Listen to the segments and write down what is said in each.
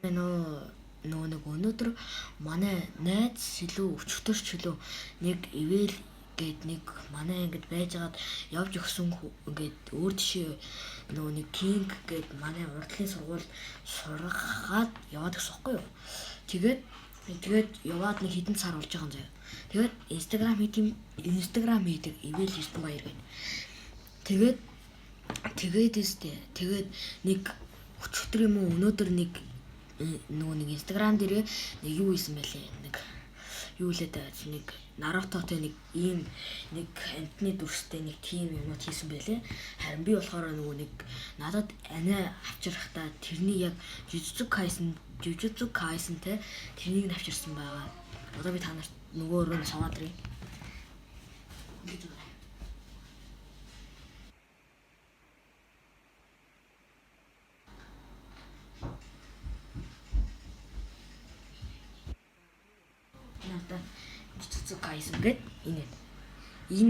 Нэг өнөөдөр манай найз илүү өчтөрч илүү нэг ивэл гээд нэг манай ингэж байжгаад явж өгсөн ингээд өөр жишээ нэг кинг гээд манай урдлын сургууль сургаад яваад гэсэн юм юу. Тэгээд яваад нэг хэдэн сар болж байгаа юм заяа. Тэгээд Instagram хийдэг ивэл Эрдэнэбаяр гээд. Тэгээд нэг өчтөр юм уу өнөөдөр нэг Instagram дээр нэг юу хийсэн байлээ. Нэг юу лээд нэг Наруто-тэй нэг ийм нэг амтны дүрстэй нэг тим юмуд хийсэн байлээ. Харин би болохоор нэг надад анаа авчрахтаа тэрний яг Jujutsu Kaisen-тэй тэрнийг нь авчирсан байгаа. Одоо би та нарт нөгөө өрөө нь саваад ирээ. Надад Jujutsu Kaisen гээд энэ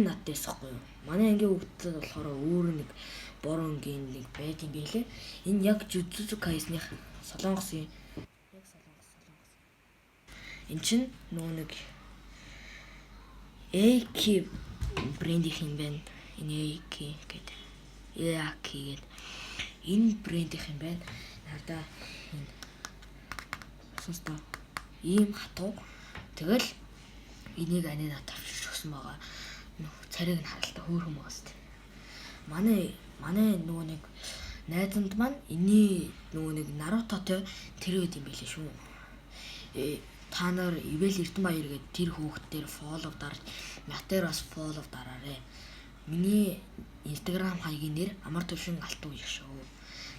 надаас ихгүй юу. Манай ангийн хүүхдүүд болохоор өөр нэг борон ангийн нэг байд юм байлээ. Энэ яг Jujutsu Kaisen-ийн Солонгос юм. Яг Солонгос. Энд чинь нэг AK брендийнх юм байна. Энэ AK гэдэг. AK гэдэг. Энэ брендийнх юм байна. Надаа энэ сонсдоо ийм хатуу. Тэгэл энийг анаа надад авчирч өгсөн байгаа. Царийг нь харалтаа хөөрхөн байгаас тээ. Манай нөгөө нэг найзанд маань энэ нөгөө нэг Наруто-той тэр үед юм байлээ шүү. Та нар ивэл Эрдэнэбаяр гээд тэр хүүхдээр фоллоу дарж, натэр бас фоллоу дараарэ. Миний Instagram хаягийн нэр Амар төвшин алтан үеиг шүү.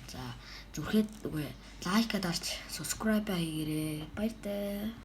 За зүрхэд үгүй лайк дарж, subscribe хийгээрэй. Баяртай.